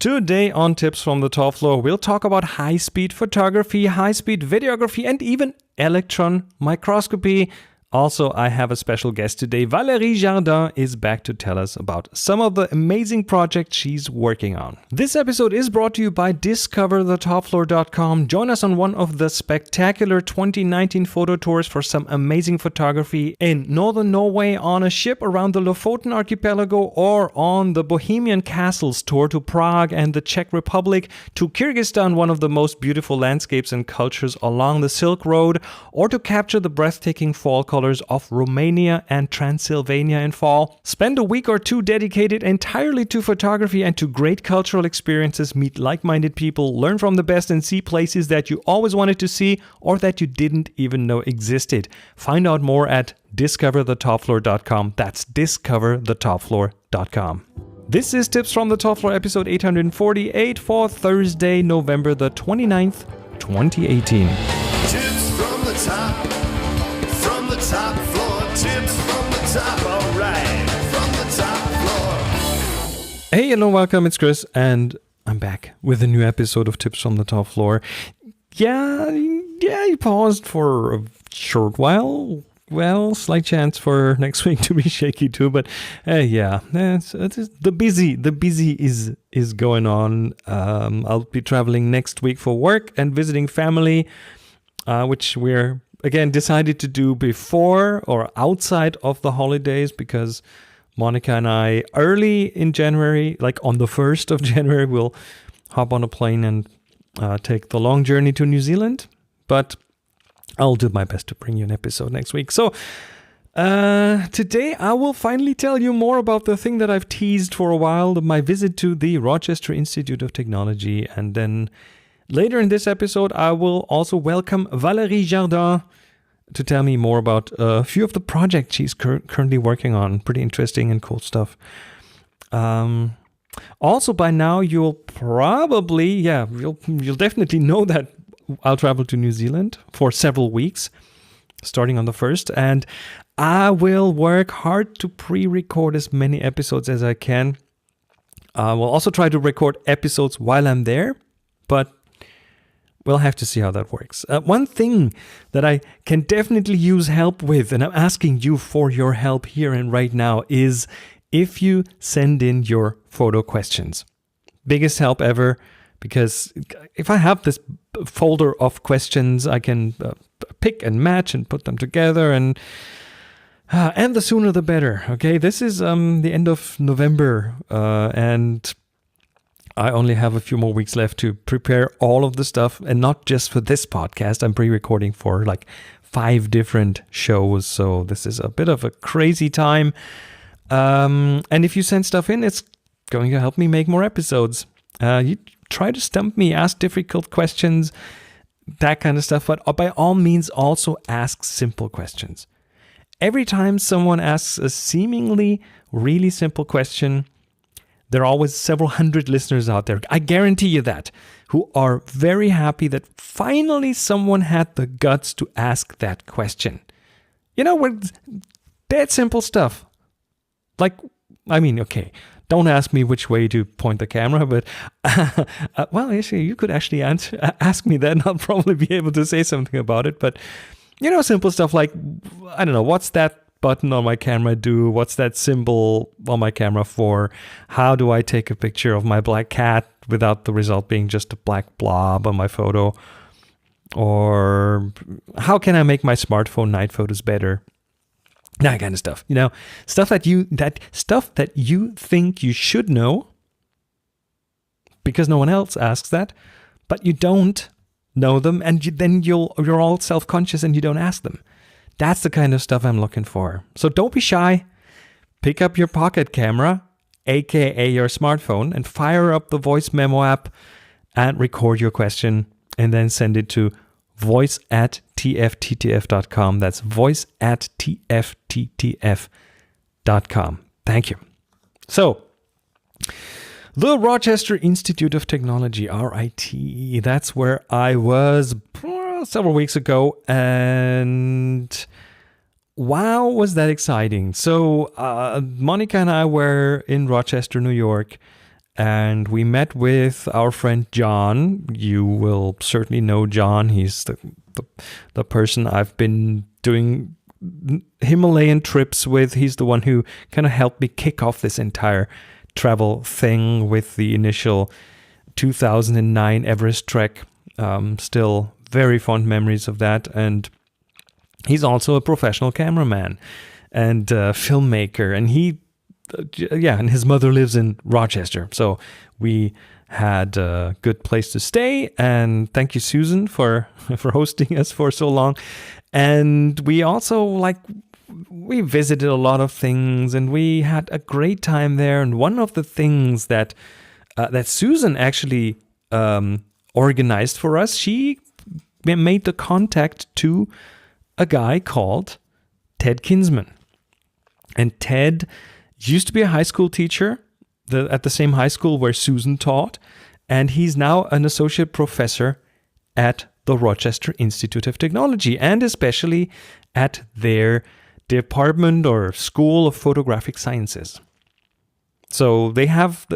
Today on Tips from the Top Floor, we'll talk about high-speed photography, high-speed videography, and even electron microscopy. Also, I have a special guest today. Valerie Jardin is back to tell us about some of the amazing projects she's working on. This episode is brought to you by discoverthetopfloor.com. Join us on one of the spectacular 2019 photo tours for some amazing photography in northern Norway, on a ship around the Lofoten archipelago, or on the Bohemian Castles tour to Prague and the Czech Republic, to Kyrgyzstan, one of the most beautiful landscapes and cultures along the Silk Road, or to capture the breathtaking fall colors of Romania and Transylvania in fall. Spend a week or two dedicated entirely to photography and to great cultural experiences. Meet like-minded people, learn from the best, and see places that you always wanted to see or that you didn't even know existed. Find out more at discoverthetopfloor.com. That's discoverthetopfloor.com. This is Tips from the Top Floor, episode 848 for Thursday, November the 29th, 2018. Tips from the top. Top floor, tips from the top, alright, from the top floor. Hey, hello, welcome, it's Chris, and I'm back with a new episode of Tips from the Top Floor. Yeah, you paused for a short while. Well, slight chance for next week to be shaky too, but the busy is going on. I'll be traveling next week for work and visiting family, which we're again decided to do before or outside of the holidays, because Monica and I early in January, like on the 1st of January, will hop on a plane and take the long journey to New Zealand. But I'll do my best to bring you an episode next week. So today I will finally tell you more about the thing that I've teased for a while, my visit to the Rochester Institute of Technology. And then later in this episode, I will also welcome Valerie Jardin to tell me more about a few of the projects she's currently working on. Pretty interesting and cool stuff. Also, by now, you'll probably, you'll definitely know that I'll travel to New Zealand for several weeks, starting on the 1st. And I will work hard to pre-record as many episodes as I can. I will also try to record episodes while I'm there, but we'll have to see how that works. One thing that I can definitely use help with, and I'm asking you for your help here and right now, is if you send in your photo questions. Biggest help ever, because if I have this folder of questions, I can pick and match and put them together, and the sooner the better. Okay, this is the end of November, and I only have a few more weeks left to prepare all of the stuff, and not just for this podcast. I'm pre-recording for like 5 different shows, so this is a bit of a crazy time. And if you send stuff in, it's going to help me make more episodes. You try to stump me, ask difficult questions, that kind of stuff, but by all means also ask simple questions. Every time someone asks a seemingly really simple question, there are always several hundred listeners out there, I guarantee you that, who are very happy that finally someone had the guts to ask that question. You know, we're dead simple stuff. Like, I mean, okay, don't ask me which way to point the camera, but, well, actually, you could actually ask me that, and I'll probably be able to say something about it. But, you know, simple stuff like, I don't know, what's that button on my camera do? What's that symbol on my camera for? How do I take a picture of my black cat without the result being just a black blob on my photo? Or how can I make my smartphone night photos better? That kind of stuff, you know, stuff that you think you should know because no one else asks that, but you don't know them, and then you're all self-conscious and you don't ask them. That's the kind of stuff I'm looking for. So don't be shy. Pick up your pocket camera, aka your smartphone, and fire up the voice memo app and record your question, and then send it to voice@tfttf.com. That's voice@tfttf.com. Thank you. So, the Rochester Institute of Technology, RIT, that's where I was several weeks ago, and wow, was that exciting. So Monica and I were in Rochester, New York, And we met with our friend John. You will certainly know John. He's the person I've been doing Himalayan trips with. He's the one who kind of helped me kick off this entire travel thing with the initial 2009 Everest trek. Still very fond memories of that. And he's also a professional cameraman and filmmaker. And and his mother lives in Rochester. So we had a good place to stay. And thank you, Susan, for hosting us for so long. And we also we visited a lot of things, and we had a great time there. And one of the things that Susan actually organized for us, she made the contact to a guy called Ted Kinsman. And Ted used to be a high school teacher at the same high school where Susan taught, and he's now an associate professor at the Rochester Institute of Technology, and especially at their department or school of photographic sciences. So they have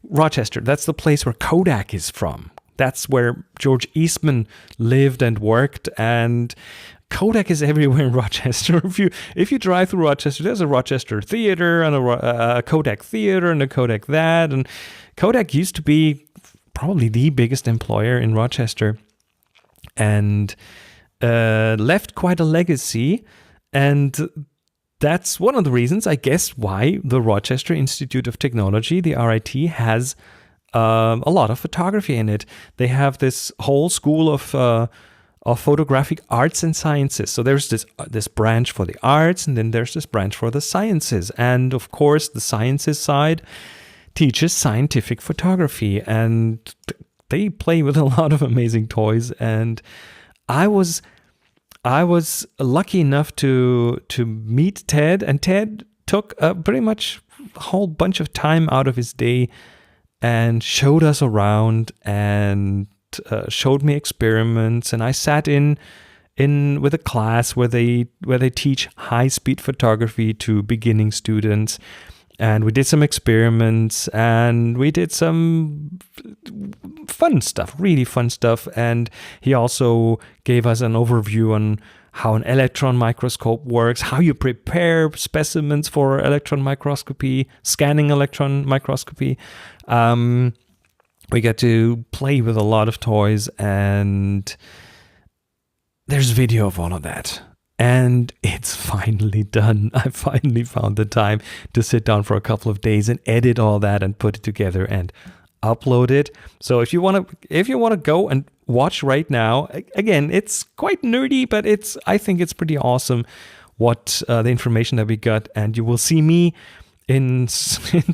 Rochester, that's the place where Kodak is from. That's where George Eastman lived and worked, and Kodak is everywhere in Rochester. If you drive through Rochester, there's a Rochester theater and a Kodak theater and a Kodak that. And Kodak used to be probably the biggest employer in Rochester, and left quite a legacy. And that's one of the reasons, I guess, why the Rochester Institute of Technology, the RIT, has a lot of photography in it. They have this whole school of photographic arts and sciences. So there's this branch for the arts, and then there's this branch for the sciences. And of course, the sciences side teaches scientific photography, and they play with a lot of amazing toys. And I was lucky enough to meet Ted, and Ted took pretty much a whole bunch of time out of his day and showed us around and showed me experiments. And I sat in with a class where they teach high-speed photography to beginning students. And we did some experiments, and we did some fun stuff, really fun stuff. And he also gave us an overview on how an electron microscope works, how you prepare specimens for electron microscopy, scanning electron microscopy. We get to play with a lot of toys, and there's video of all of that. And it's finally done. I finally found the time to sit down for a couple of days and edit all that and put it together and upload it. So if you want to go and watch right now, again, it's quite nerdy, but I think it's pretty awesome what the information that we got, and you will see me in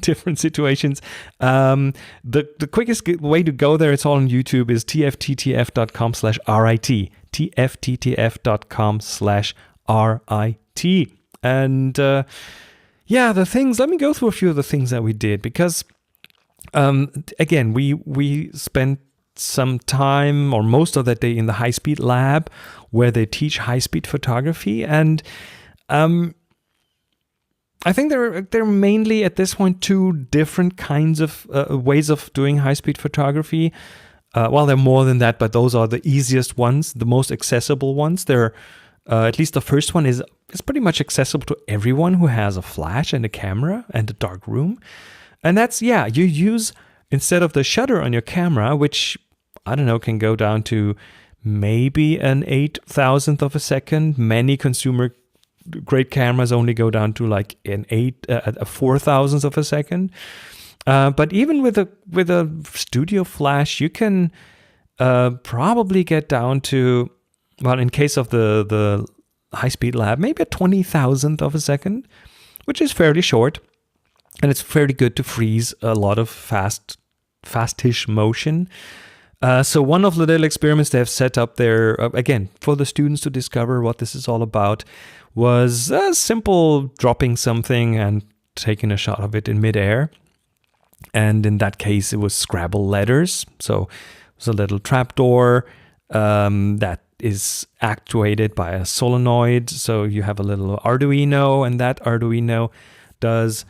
different situations. The quickest way to go there, it's all on YouTube, is tfttf.com/RIT. tfttf.com/RIT. And the things, let me go through a few of the things that we did, because again, we spent some time, or most of that day, in the high-speed lab where they teach high-speed photography. And I think there are mainly at this point two different kinds of ways of doing high-speed photography. Well, there are more than that, but those are the easiest ones, the most accessible ones. At least the first one is pretty much accessible to everyone who has a flash and a camera and a dark room. And that's, you use, instead of the shutter on your camera, which, I don't know, can go down to maybe an 8,000th of a second. Many consumer great cameras only go down to like a 4,000th of a second. But even with a studio flash, you can probably get down to, well, in case of the high-speed lab, maybe a 20,000th of a second, which is fairly short, and it's fairly good to freeze a lot of fastish motion. So one of the little experiments they have set up there, again, for the students to discover what this is all about, was a simple dropping something and taking a shot of it in midair. And in that case, it was Scrabble letters. So it was a little trapdoor that is actuated by a solenoid. So you have a little Arduino, and that Arduino does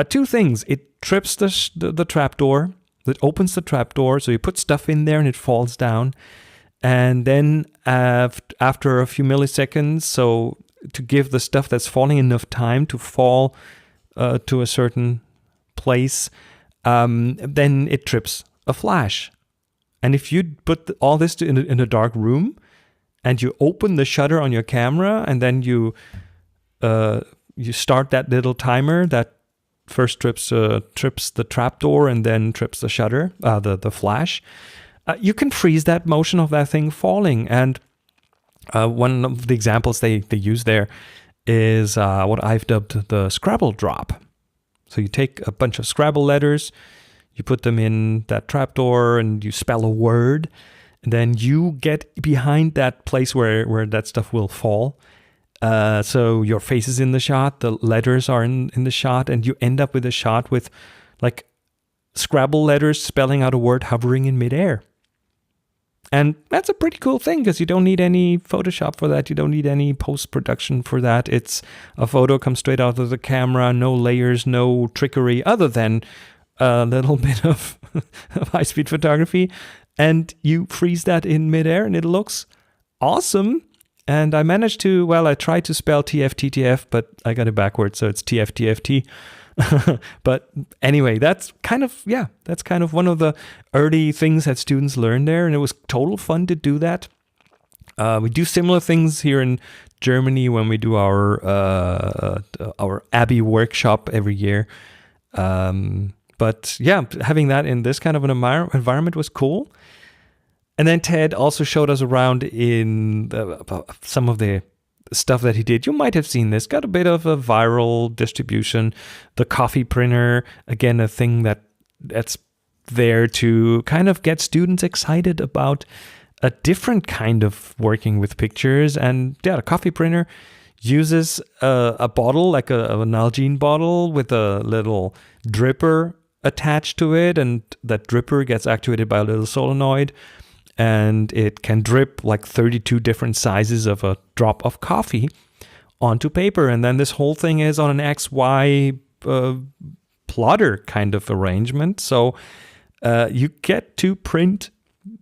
two things. It trips the trapdoor. It opens the trapdoor, so you put stuff in there and it falls down. And then after a few milliseconds, so to give the stuff that's falling enough time to fall to a certain place, then it trips a flash. And if you put all this in a dark room and you open the shutter on your camera and then you start that little timer that first trips the trapdoor and then trips the shutter, the flash, you can freeze that motion of that thing falling. And one of the examples they use there is what I've dubbed the Scrabble drop. So you take a bunch of Scrabble letters, you put them in that trapdoor and you spell a word, and then you get behind that place where that stuff will fall. So your face is in the shot, the letters are in the shot, and you end up with a shot with like Scrabble letters spelling out a word hovering in midair. And that's a pretty cool thing because you don't need any Photoshop for that. You don't need any post-production for that. It's a photo comes straight out of the camera, no layers, no trickery other than a little bit of high-speed photography. And you freeze that in midair and it looks awesome. And I managed to, I tried to spell TFTTF, but I got it backwards. So it's TFTFT. But anyway, that's kind of one of the early things that students learn there, and it was total fun to do that. We do similar things here in Germany when we do our Abbey workshop every year. But yeah, having that in this kind of an environment was cool. And then Ted also showed us around in some of the stuff that he did. You might have seen this, got a bit of a viral distribution. The coffee printer, again, a thing that's there to kind of get students excited about a different kind of working with pictures. And yeah, the coffee printer uses a bottle, like a Nalgene bottle with a little dripper attached to it. And that dripper gets actuated by a little solenoid. And it can drip like 32 different sizes of a drop of coffee onto paper. And then this whole thing is on an XY plotter kind of arrangement. So you get to print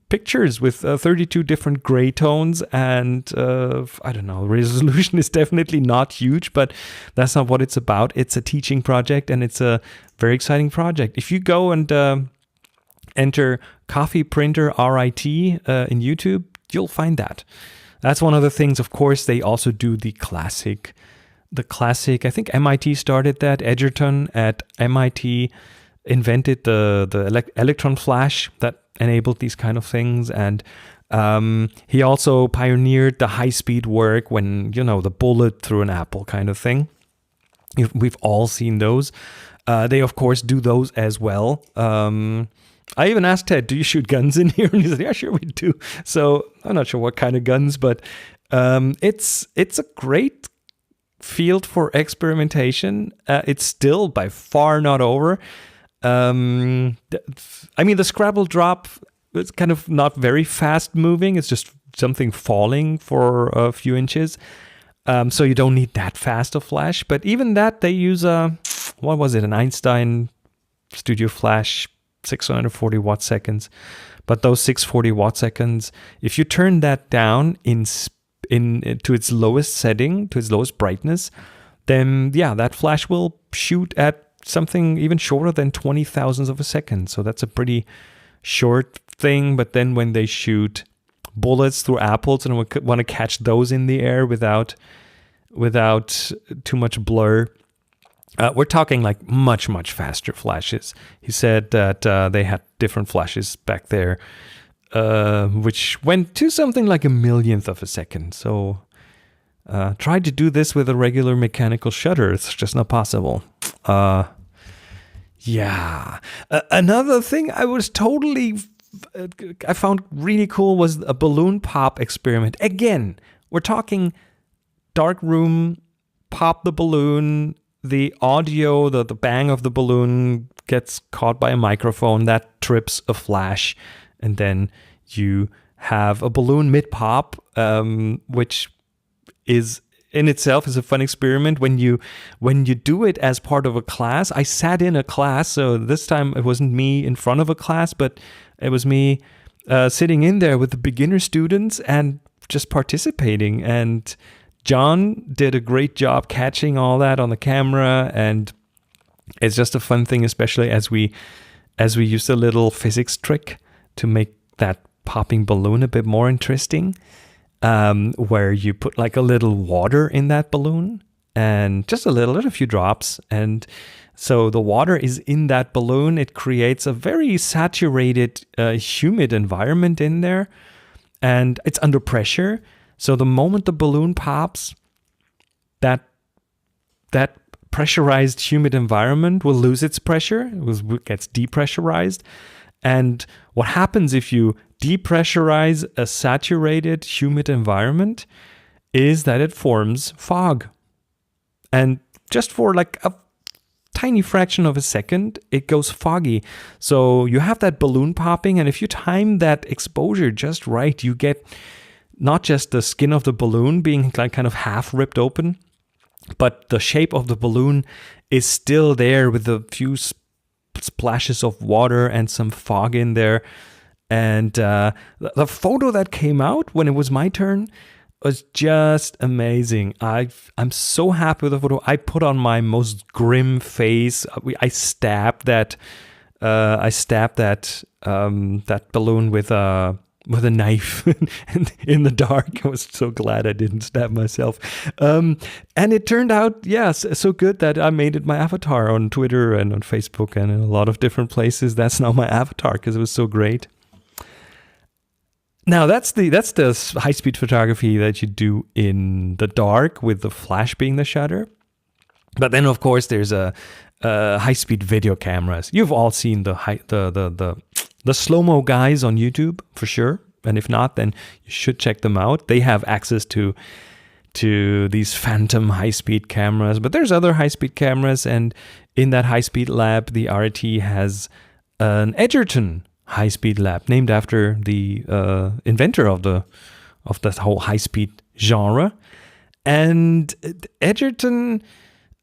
pictures with 32 different gray tones. And I don't know, resolution is definitely not huge, but that's not what it's about. It's a teaching project and it's a very exciting project. If you go and enter coffee printer RIT in YouTube, you'll find that. That's one of the things. Of course, they also do the classic. I think MIT started that. Egerton at MIT invented the electron flash that enabled these kind of things. And he also pioneered the high-speed work when, the bullet through an apple kind of thing. We've all seen those. They, of course, do those as well. I even asked Ted, do you shoot guns in here? And he said, yeah, sure we do. So I'm not sure what kind of guns, but it's a great field for experimentation. It's still by far not over. The Scrabble drop, it's kind of not very fast moving. It's just something falling for a few inches. So you don't need that fast a flash. But even that, they use an Einstein Studio Flash 640 watt seconds. But those 640 watt seconds, if you turn that down to its lowest setting, to its lowest brightness, then yeah, that flash will shoot at something even shorter than 20 thousandths of a second. So that's a pretty short thing. But then when they shoot bullets through apples and want to catch those in the air without too much blur, we're talking like much, much faster flashes. He said that they had different flashes back there, which went to something like a millionth of a second. So try to do this with a regular mechanical shutter. It's just not possible. Another thing I found really cool was a balloon pop experiment. Again, we're talking dark room, pop the balloon. The audio, the bang of the balloon gets caught by a microphone that trips a flash. And then you have a balloon mid-pop, which is in itself is a fun experiment when you do it as part of a class. I sat in a class, so this time it wasn't me in front of a class, but it was me sitting in there with the beginner students and just participating. And John did a great job catching all that on the camera, and it's just a fun thing, especially as we used a little physics trick to make that popping balloon a bit more interesting, where you put like a little water in that balloon, and just a few drops, and so the water is in that balloon. It creates a very saturated, humid environment in there, and it's under pressure. So the moment the balloon pops, that pressurized humid environment will lose its pressure. It gets depressurized. And what happens if you depressurize a saturated humid environment is that it forms fog. And just for like a tiny fraction of a second, it goes foggy. So you have that balloon popping, and if you time that exposure just right, you get not just the skin of the balloon being like kind of half ripped open, but the shape of the balloon is still there with a few splashes of water and some fog in there. And the photo that came out when it was my turn was just amazing. I'm so happy with the photo. I put on my most grim face. I stabbed that balloon with a knife in the dark. I was so glad I didn't stab myself. And it turned out, yes, so good that I made it my avatar on Twitter and on Facebook and in a lot of different places. That's now my avatar because it was so great. Now that's the high-speed photography that you do in the dark with the flash being the shutter. But then of course there's a high-speed video cameras. You've all seen the slow-mo guys on YouTube for sure, and if not, then you should check them out. They have access to these phantom high-speed cameras, but there's other high-speed cameras, and in that high-speed lab, the RT has an Edgerton high-speed lab named after the inventor of that whole high-speed genre. And Edgerton,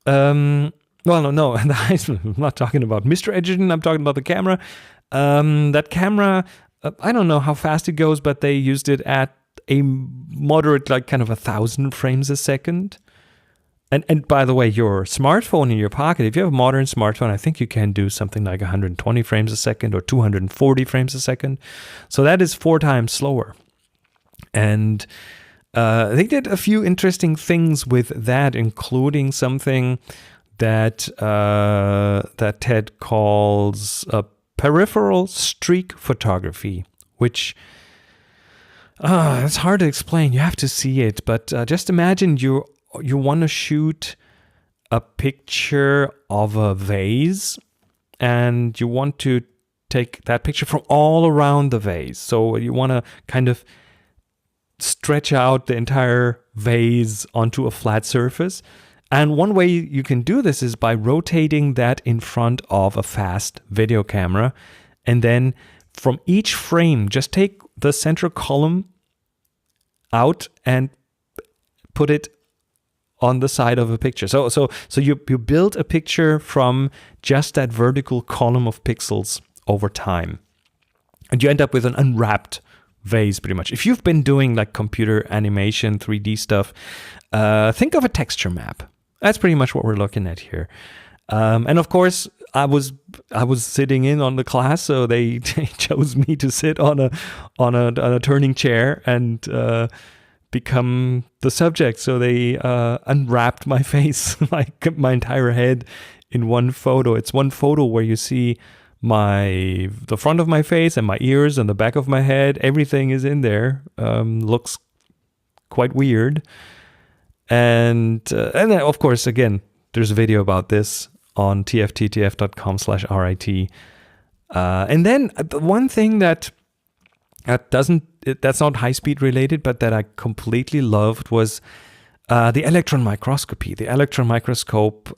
I'm not talking about Mr. Edgerton, I'm talking about the camera. That camera, I don't know how fast it goes, but they used it at a moderate, like kind of 1,000 frames a second. And by the way, your smartphone in your pocket, if you have a modern smartphone, I think you can do something like 120 frames a second or 240 frames a second. So that is 4 times slower. And they did a few interesting things with that, including something that Ted calls peripheral streak photography, which it's hard to explain. You have to see it, but just imagine you want to shoot a picture of a vase, and you want to take that picture from all around the vase. So you want to kind of stretch out the entire vase onto a flat surface. And one way you can do this is by rotating that in front of a fast video camera. And then from each frame, just take the center column out and put it on the side of a picture. So you build a picture from just that vertical column of pixels over time. And you end up with an unwrapped vase pretty much. If you've been doing like computer animation, 3D stuff, think of a texture map. That's pretty much what we're looking at here. And of course, I was sitting in on the class, so they chose me to sit on a turning chair and become the subject. So they unwrapped my face, like my entire head, in one photo. It's one photo where you see the front of my face and my ears and the back of my head. Everything is in there. Looks quite weird. And then, of course, again, there's a video about this on tfttf.com/RIT. And then the one thing that's not high-speed related, but that I completely loved was the electron microscopy. The electron microscope.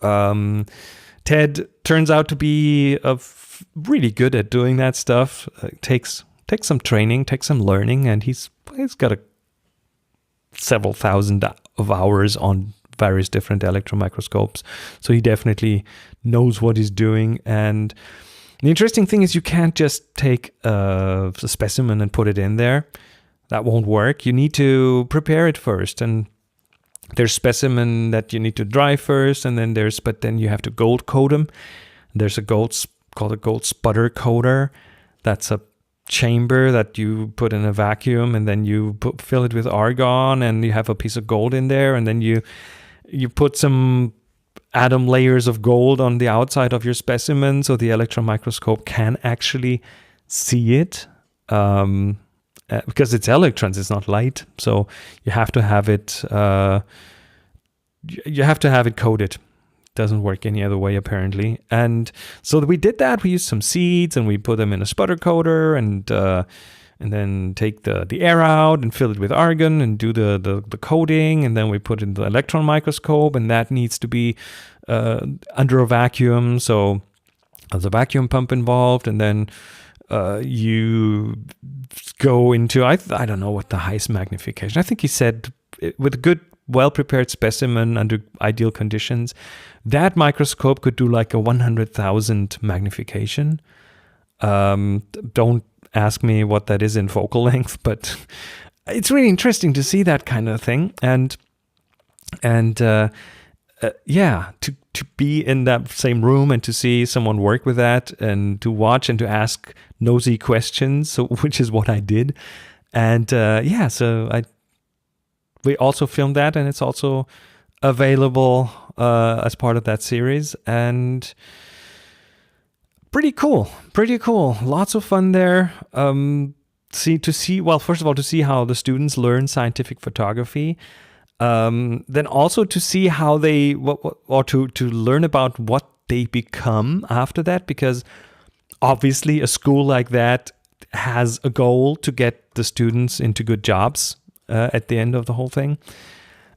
Ted turns out to be really good at doing that stuff. Takes some training, takes some learning, and he's got several thousand of hours on various different electron microscopes. So he definitely knows what he's doing. And the interesting thing is you can't just take a specimen and put it in there. That won't work. You need to prepare it first. And there's specimen that you need to dry first, and then then you have to gold coat them. There's called a gold sputter coater. That's a chamber that you put in a vacuum, and then you fill it with argon, and you have a piece of gold in there, and then you put some atom layers of gold on the outside of your specimen, so the electron microscope can actually see it. Because it's electrons, it's not light, so you have to have it. You have to have it coated. Doesn't work any other way apparently. And so we did that. We used some seeds and we put them in a sputter coater, and then take the air out and fill it with argon and do the coating, and then we put in the electron microscope, and that needs to be under a vacuum. So there's a vacuum pump involved, and then you go into, I don't know what the highest magnification. I think he said with a good, well-prepared specimen under ideal conditions, that microscope could do like a 100,000 magnification. Don't ask me what that is in focal length, but it's really interesting to see that kind of thing. And to be in that same room and to see someone work with that, and to watch and to ask nosy questions, so which is what I did. And we also filmed that, and it's also available as part of that series. And pretty cool. Lots of fun there. First of all, to see how the students learn scientific photography. Then also to see how they, to learn about what they become after that, because obviously a school like that has a goal to get the students into good jobs at the end of the whole thing.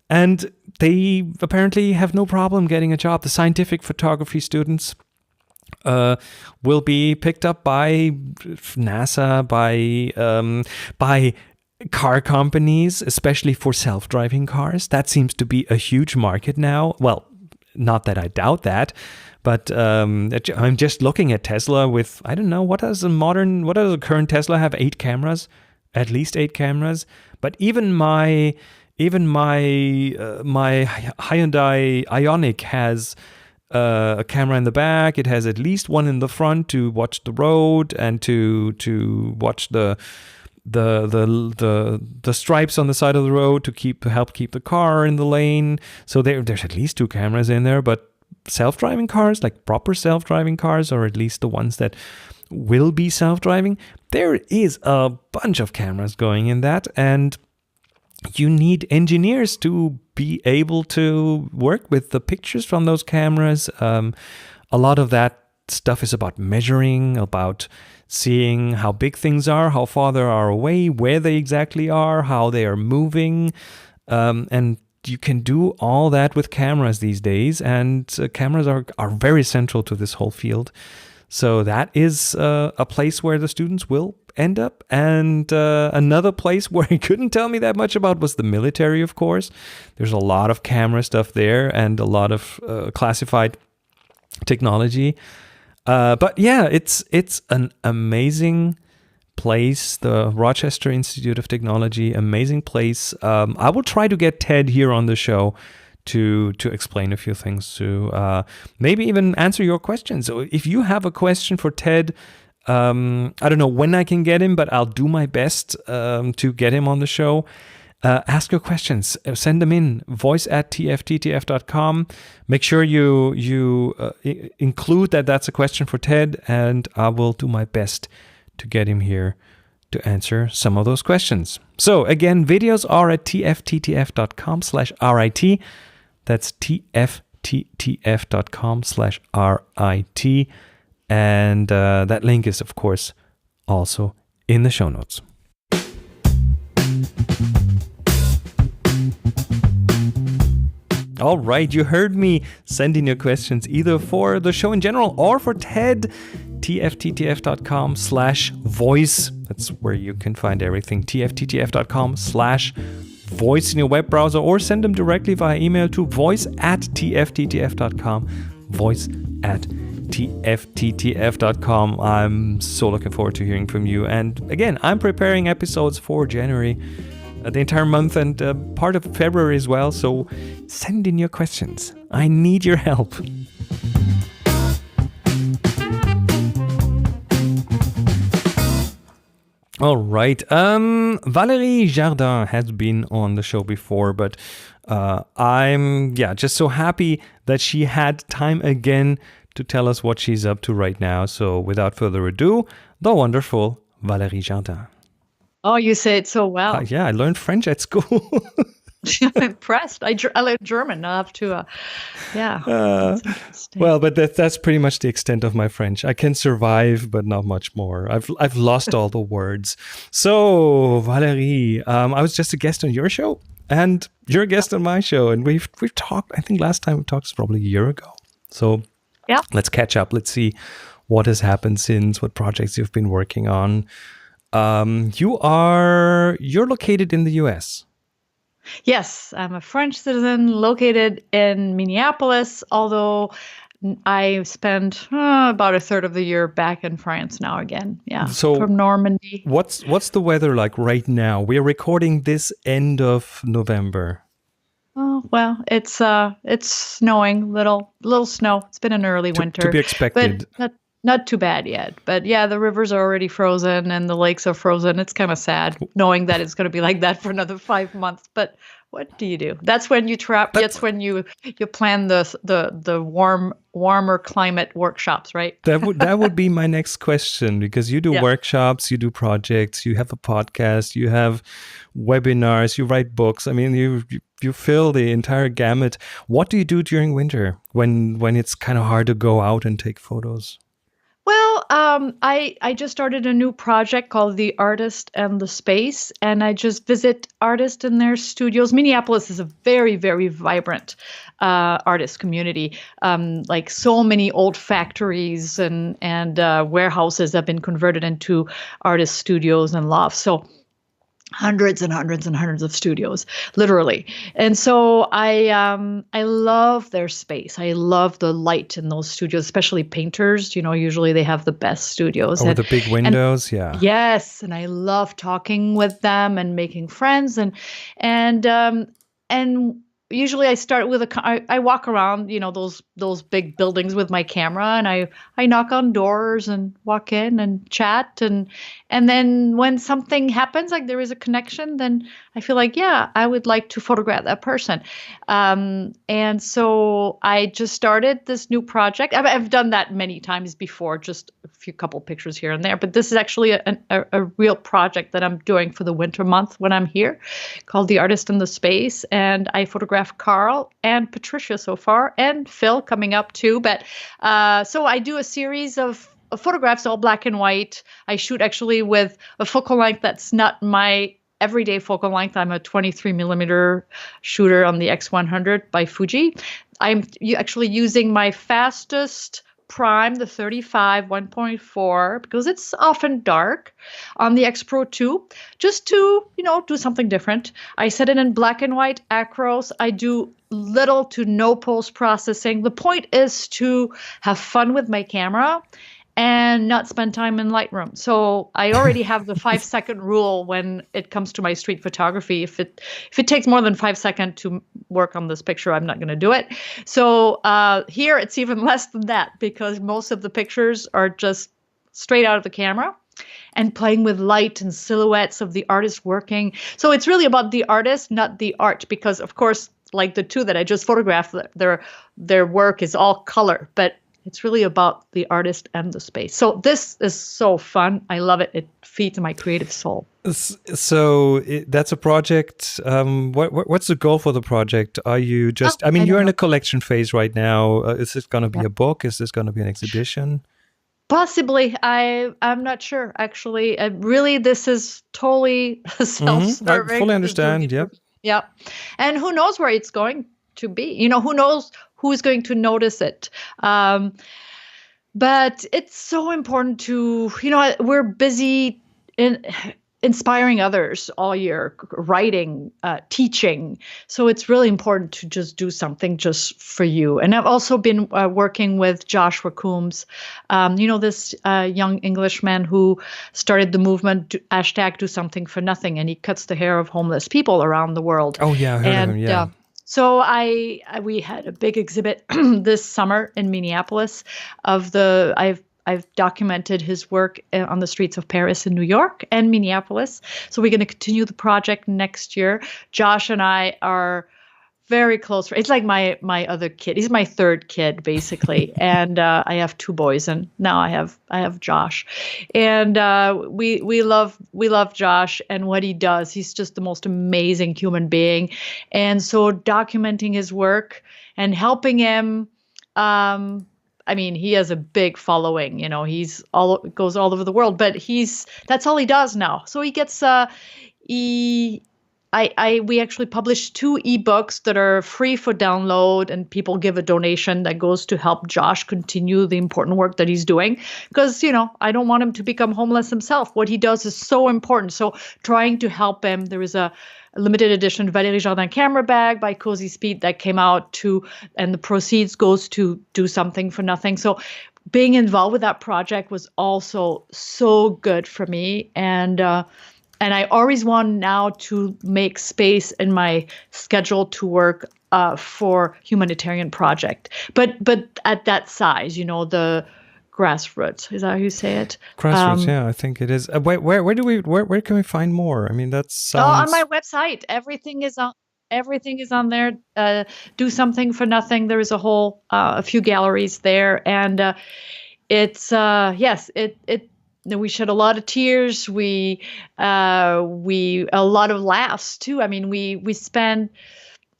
And they apparently have no problem getting a job. The scientific photography students will be picked up by NASA, by car companies, especially for self-driving cars. That seems to be a huge market now. Well, not that I doubt that, but I'm just looking at Tesla with, I don't know, what does a current Tesla have? 8 cameras? At least 8 cameras. But even my Hyundai Ioniq has a camera in the back. It has at least one in the front to watch the road and to watch the stripes on the side of the road to help keep the car in the lane. So there's at least 2 cameras in there. But self-driving cars, like proper self-driving cars, or at least the ones that will be self-driving, there is a bunch of cameras going in that, and you need engineers to be able to work with the pictures from those cameras. A lot of that stuff is about measuring, about seeing how big things are, how far they are away, where they exactly are, how they are moving. And you can do all that with cameras these days, and cameras are very central to this whole field. So that is a place where the students will end up. And another place where he couldn't tell me that much about was the military, of course. There's a lot of camera stuff there and a lot of classified technology. But yeah, it's an amazing place, the Rochester Institute of Technology, amazing place. I will try to get Ted here on the show to explain a few things, to maybe even answer your questions. So if you have a question for Ted, I don't know when I can get him, but I'll do my best to get him on the show. Ask your questions, send them in, voice@tfttf.com. Make sure you include that's a question for Ted, and I will do my best to get him here to answer some of those questions. So again, videos are at tfttf.com/RIT. That's tfttf.com/RIT. And that link is, of course, also in the show notes. All right, you heard me. Send in your questions either for the show in general or for Ted. tfttf.com/voice. That's where you can find everything. tfttf.com/voice. voice in your web browser or send them directly via email to voice@tfttf.com. voice@tfttf.com. I'm so looking forward to hearing from you. And again, I'm preparing episodes for January, the entire month, and part of February as well. So send in your questions. I need your help. All right. Valerie Jardin has been on the show before, but I'm just so happy that she had time again to tell us what she's up to right now. So without further ado, the wonderful Valerie Jardin. Oh, you say it so well. I learned French at school. I'm impressed. I learned German. I'll have to, that's interesting. Well, but that's pretty much the extent of my French. I can survive, but not much more. I've lost all the words. So, Valerie, I was just a guest on your show, and you're a guest on my show, and we've talked. I think last time we talked was probably a year ago. So, let's catch up. Let's see what has happened since, what projects you've been working on. You're located in the U.S. Yes, I'm a French citizen located in Minneapolis, although I spend about a third of the year back in France now again. Yeah, so from Normandy. What's the weather like right now? We're recording this end of November. Oh, well, it's snowing, little snow. It's been an early winter. To be expected. But not too bad yet. But yeah, the rivers are already frozen and the lakes are frozen. It's kind of sad knowing that it's going to be like that for another 5 months. But what do you do? That's when you That's when you plan the warmer climate workshops, right? That would be my next question, because you do workshops, you do projects, you have a podcast, you have webinars, you write books. I mean, you fill the entire gamut. What do you do during winter when it's kind of hard to go out and take photos? Well, I just started a new project called The Artist and the Space, and I just visit artists in their studios. Minneapolis is a very, very vibrant artist community. Like so many old factories and warehouses have been converted into artist studios and lofts. So hundreds and hundreds and hundreds of studios, literally. And so I love their space. I love the light in those studios, especially painters. Usually they have the best studios. Oh, the big windows, yeah. Yes, and I love talking with them and making friends and usually I start with I walk around, those big buildings with my camera, and I knock on doors and walk in and chat, and then when something happens, like there is a connection, then I feel like, I would like to photograph that person. And so I just started this new project. I've done that many times before, just a couple pictures here and there, but this is actually a real project that I'm doing for the winter month when I'm here, called The Artist in the Space, and I photograph Carl and Patricia so far, and Phil coming up too. But so I do a series of photographs, all black and white. I shoot actually with a focal length that's not my everyday focal length. I'm a 23 millimeter shooter on the X100 by Fuji. I'm actually using my fastest prime, the 35 1.4, because it's often dark, on the X Pro 2, just to, do something different. I set it in black and white acros. I do little to no post-processing. The point is to have fun with my camera and not spend time in Lightroom. So I already have the 5-second rule when it comes to my street photography. If it takes more than 5 seconds to work on this picture, I'm not going to do it. So here it's even less than that, because most of the pictures are just straight out of the camera and playing with light and silhouettes of the artist working. So it's really about the artist, not the art, because of course, like the two that I just photographed, their work is all color, but it's really about the artist and the space. So this is so fun. I love it. It feeds my creative soul. So that's a project. What's the goal for the project? Are you just, you're in a collection phase right now. Is this going to be a book? Is this going to be an exhibition? Possibly. I'm not sure, actually. Really, this is totally self-serving. I fully understand. Yep. Yeah. And who knows where it's going to be? Who knows who's going to notice it? But it's so important to, we're busy inspiring others all year, writing, teaching. So it's really important to just do something just for you. And I've also been working with Joshua Coombs, this young Englishman who started the movement hashtag Do Something for Nothing, and he cuts the hair of homeless people around the world. Oh yeah, I heard of him. Yeah. So we had a big exhibit this summer in Minneapolis I've documented his work on the streets of Paris and New York and Minneapolis. So we're going to continue the project next year. Josh and I are very close. It's like my other kid. He's my third kid, basically. And I have 2 boys, and now I have Josh. And we love Josh and what he does. He's just the most amazing human being. And so documenting his work and helping him. He has a big following, goes all over the world, but that's all he does now. So he gets, we actually published 2 ebooks that are free for download, and people give a donation that goes to help Josh continue the important work that he's doing. Because, I don't want him to become homeless himself. What he does is so important. So trying to help him, there was a limited edition Valerie Jardin camera bag by Cozy Speed that came out and the proceeds goes to Do Something for Nothing. So being involved with that project was also so good for me. And I always want now to make space in my schedule to work for humanitarian project. But at that size, the grassroots. Is that how you say it? Grassroots, yeah, I think it is. Where can we find more? That sounds... on my website. Everything is on there. Do Something for Nothing. There is a few galleries there, and it's we shed a lot of tears. We a lot of laughs too. We spent.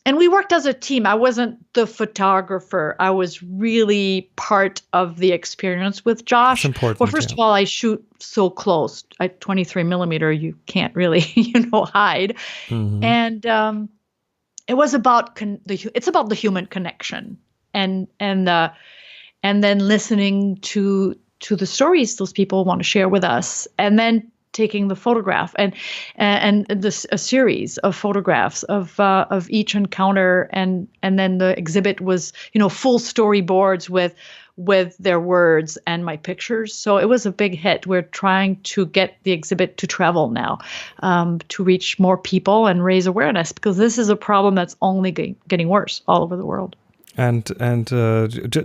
And we worked as a team. I wasn't the photographer. I was really part of the experience with Josh. That's important. Well, first of all, I shoot so close. At 23 millimeter, you can't really, hide. Mm-hmm. And it was about it's about the human connection, and then listening to the stories those people want to share with us, and then taking the photograph and a series of photographs of each encounter, and then the exhibit was full storyboards with their words and my pictures. So it was a big hit. We're trying to get the exhibit to travel now, to reach more people and raise awareness, because this is a problem that's only getting worse all over the world. And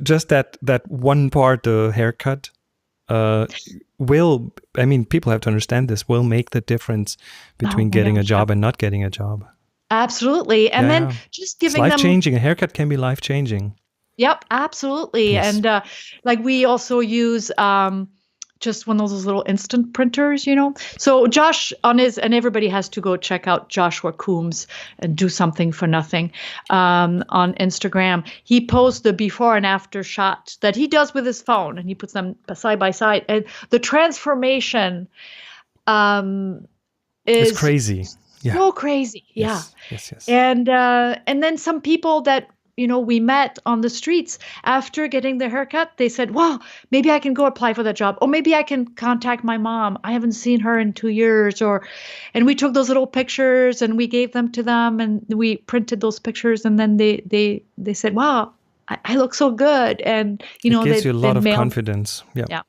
just that one part, the haircut. People have to understand this, will make the difference between getting a job and not getting a job. Absolutely. And then just giving them... life-changing. A haircut can be life-changing. Yep, absolutely. Yes. And we also use just one of those little instant printers, So Josh and everybody has to go check out Joshua Coombs and Do Something for Nothing on Instagram. He posts the before and after shots that he does with his phone, and he puts them side by side. And the transformation is crazy. Yeah. So crazy. Yes. Yeah. Yes. And then some people that we met on the streets after getting the haircut, they said, well, maybe I can go apply for that job. Or maybe I can contact my mom. I haven't seen her in 2 years. And we took those little pictures and we gave them to them, and we printed those pictures. And then they said, wow, I look so good. And, it gives you a lot of confidence. Yeah.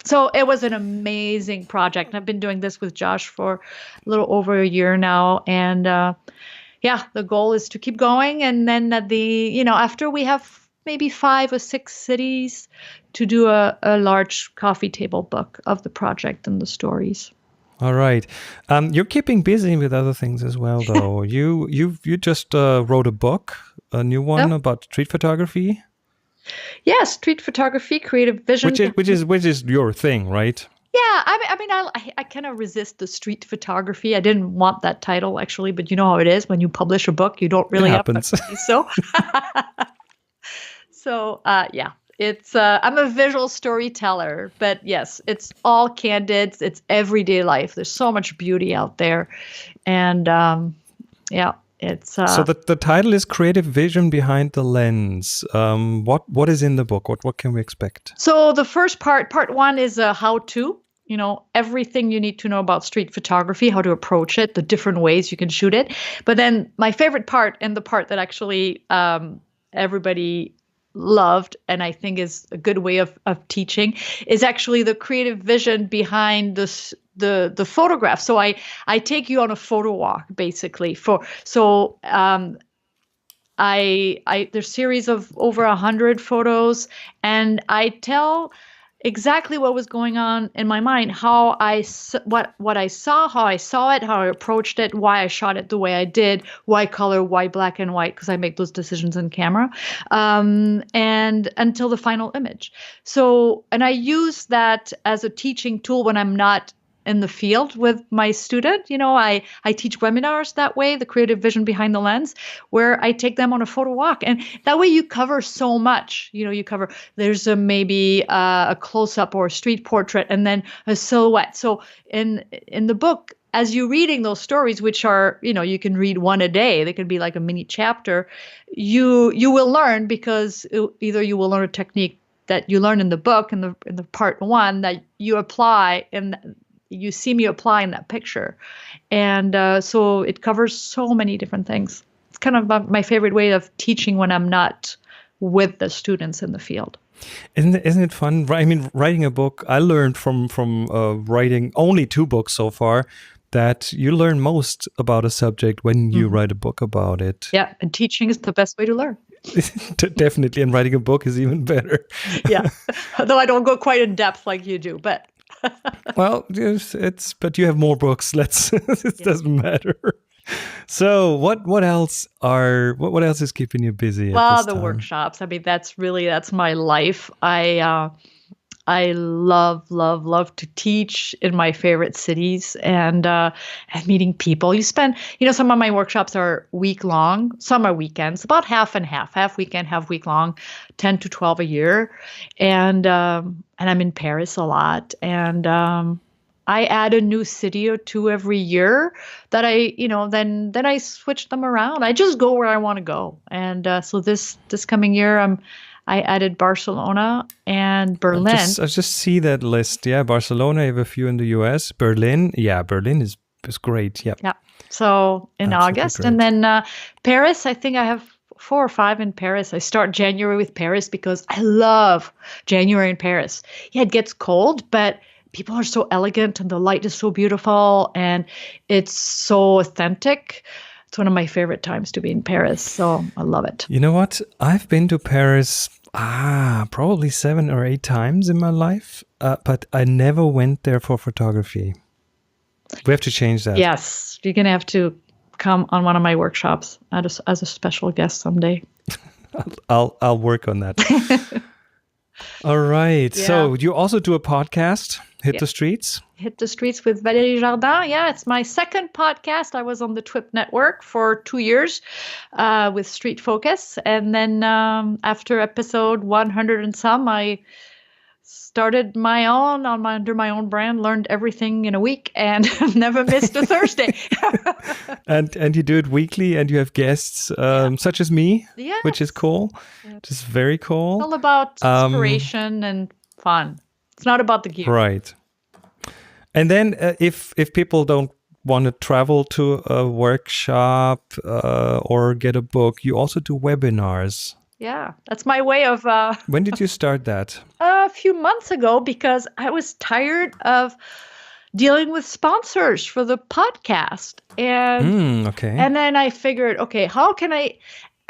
So it was an amazing project. I've been doing this with Josh for a little over a year now. And, the goal is to keep going, and then after we have maybe 5 or 6 cities, to do a large coffee table book of the project and the stories. All right, you're keeping busy with other things as well, though. you just wrote a book, a new one about street photography. Yes, street photography, creative vision, which is your thing, right? Yeah, I kind of resist the street photography. I didn't want that title, actually, but you know how it is. When you publish a book, you don't really have to say so. So, it's I'm a visual storyteller, but yes, it's all candid. It's everyday life. There's so much beauty out there, and it's so the title is Creative Vision Behind the Lens. What is in the book? What can we expect? So the first part 1 is a how-to. everything you need to know about street photography, how to approach it, the different ways you can shoot it. But then my favorite part, and the part that actually everybody loved, and I think is a good way of teaching, is actually the creative vision behind this the photograph. So I take you on a photo walk basically there's series of over 100 photos, and I tell exactly what was going on in my mind, what I saw, how I saw it, how I approached it, why I shot it the way I did, why color, why black and white, because I make those decisions in camera, and until the final image. So, and I use that as a teaching tool when I'm not in the field with my student. I teach webinars that way, the creative vision behind the lens, where I take them on a photo walk. And that way you cover so much. There's maybe a close-up or a street portrait and then a silhouette. So in the book, as you're reading those stories, which are, you can read one a day, they can be like a mini chapter, you will learn, because either you will learn a technique that you learn in the book, in the part one, that you apply you see me apply in that picture. And so it covers so many different things. It's kind of my favorite way of teaching when I'm not with the students in the field. Isn't it fun? I mean, writing a book, I learned from writing only 2 books so far, that you learn most about a subject when you write a book about it. Yeah, and teaching is the best way to learn. Definitely, and writing a book is even better. Yeah, though I don't go quite in depth like you do, but... Well, but you have more books. It doesn't matter. So what else is keeping you busy? Well, the workshops. I mean, that's my life. I love to teach in my favorite cities and meeting people. You spend, some of my workshops are week long, some are weekends, about half and half weekend, half week long, 10 to 12 a year. And I'm in Paris a lot. And I add a new city or two every year that then I switch them around. I just go where I want to go. And so this coming year, I added Barcelona and Berlin. I just see that list. Yeah, Barcelona, I have a few in the US. Berlin is great. Yeah. Yeah. So in August. Great. And then Paris, I think I have 4 or 5 in Paris. I start January with Paris because I love January in Paris. Yeah, it gets cold, but people are so elegant and the light is so beautiful and it's so authentic. It's one of my favorite times to be in Paris, so I love it. You know what? I've been to Paris probably 7 or 8 times in my life, but I never went there for photography. We have to change that. Yes, you're going to have to come on one of my workshops as a special guest someday. I'll work on that. All right. Yeah. So you also do a podcast, Hit the Streets? Hit the Streets with Valerie Jardin. Yeah, it's my second podcast. I was on the TWIP network for 2 years with Street Focus. And then after episode 100 and some, I started my own under my own brand, learned everything in a week and never missed a Thursday. And you do it weekly and you have guests such as me, yes. Which is cool. Which is very cool. It's all about inspiration and fun. It's not about the gear. Right. And then if people don't want to travel to a workshop or get a book, you also do webinars. Yeah, that's my way of... When did you start that? A few months ago, because I was tired of dealing with sponsors for the podcast. And, and then I figured, okay, how can I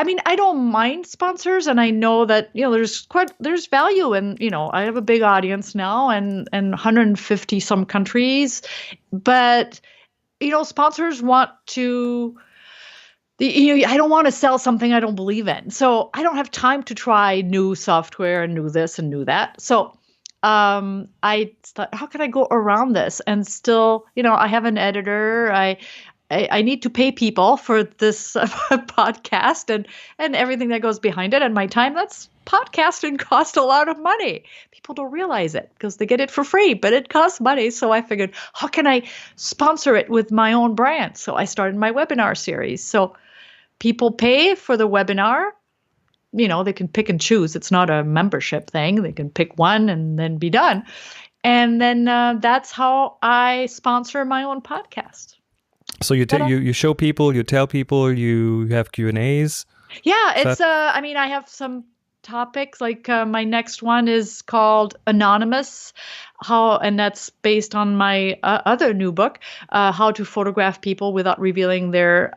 mean, I don't mind sponsors, and I know that, there's value in, I have a big audience now and 150 some countries, but, sponsors want to... I don't want to sell something I don't believe in. So I don't have time to try new software and new this and new that. So I thought, how can I go around this and still, I have an editor. I need to pay people for this podcast and everything that goes behind it. And my time, that's podcasting costs a lot of money. People don't realize it because they get it for free, but it costs money. So I figured, how can I sponsor it with my own brand? So I started my webinar series. So people pay for the webinar. They can pick and choose. It's not a membership thing. They can pick one and then be done. And then that's how I sponsor my own podcast. So you show people, you tell people, you have Q&As. Yeah, it's I mean, I have some topics like my next one is called Anonymous, and that's based on my other new book, How to Photograph People Without Revealing Their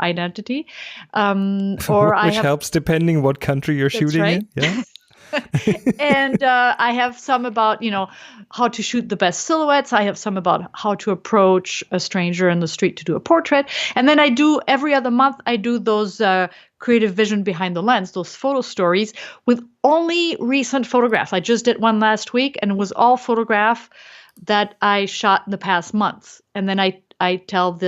Identity. Which helps depending what country you're shooting in. Yeah. And I have some about, how to shoot the best silhouettes. I have some about how to approach a stranger in the street to do a portrait. And then I do every other month, I do those creative vision behind the lens, those photo stories with only recent photographs. I just did one last week and it was all photograph that I shot in the past months. And then I tell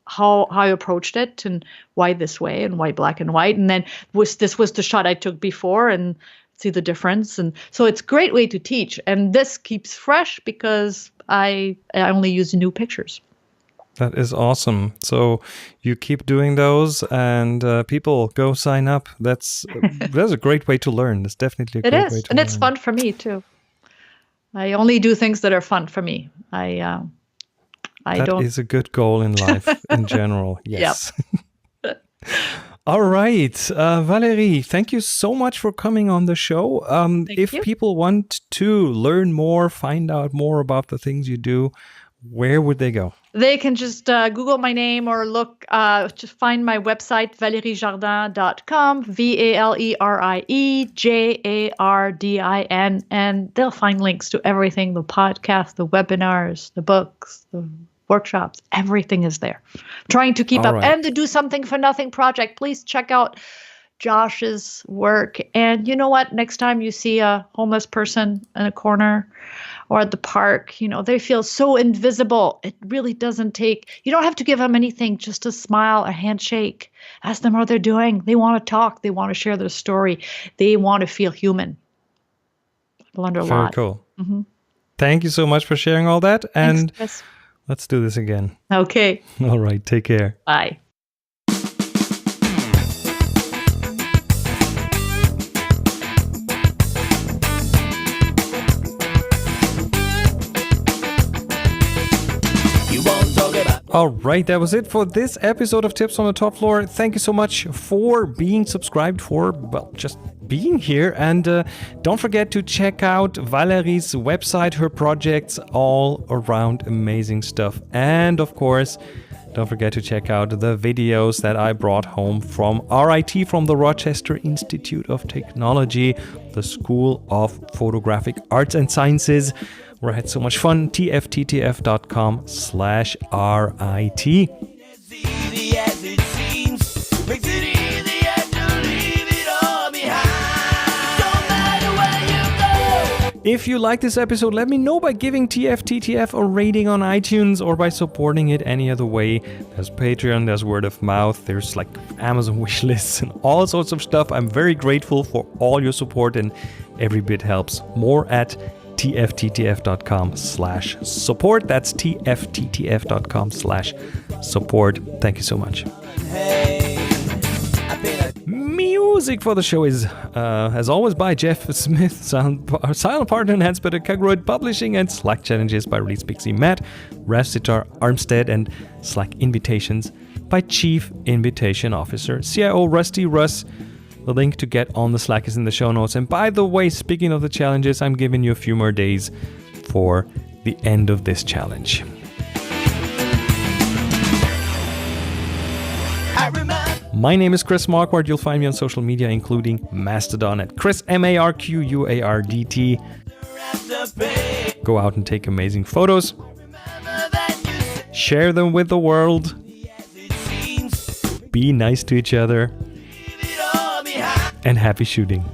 how I approached it and why this way and why black and white. And then this was the shot I took before and see the difference. And so it's a great way to teach. And this keeps fresh because I only use new pictures. That is awesome. So you keep doing those and people go sign up. That's a great way to learn. It's definitely a great way to learn. And it's fun for me too. I only do things that are fun for me. That is a good goal in life in general. Yes. Yep. All right. Valerie, thank you so much for coming on the show. If people want to learn more, find out more about the things you do, where would they go? They can just Google my name or look, just find my website, valeriejardin.com, Valeriejardin, and they'll find links to everything, the podcast, the webinars, the books, the workshops, everything is there. Trying to keep up and to do something for nothing project. Please check out Josh's work. And you know what? Next time you see a homeless person in a corner or at the park, they feel so invisible. It really doesn't you don't have to give them anything, just a smile, a handshake. Ask them how they're doing. They want to talk. They want to share their story. They want to feel human. I've learned a lot. Very cool. Mm-hmm. Thank you so much for sharing all that. And Thanks, let's do this again. Okay. All right. Take care. Bye. All right, that was it for this episode of Tips on the Top Floor. Thank you so much for being subscribed, just being here. And don't forget to check out Valerie's website, her projects, all around amazing stuff. And of course, don't forget to check out the videos that I brought home from RIT, from the Rochester Institute of Technology, the School of Photographic Arts and Sciences, where I had so much fun. tfttf.com/RIT. If you like this episode, let me know by giving TFTTF a rating on iTunes or by supporting it any other way. There's Patreon, there's word of mouth, there's like Amazon wish lists and all sorts of stuff. I'm very grateful for all your support and every bit helps. More at tfttf.com/support. That's tfttf.com/support. Thank you so much. Music for the show is, as always, by Jeff Smith, silent partner in Hanspeter Kagroid Publishing, and Slack Challenges by Release Pixie Matt, Rafsitar Armstead, and Slack Invitations by Chief Invitation Officer CIO Rusty Russ. The link to get on the Slack is in the show notes. And by the way, speaking of the challenges, I'm giving you a few more days for the end of this challenge. My name is Chris Marquardt. You'll find me on social media, including Mastodon at Chris MARQUARDT. Go out and take amazing photos. Share them with the world. Be nice to each other. And happy shooting.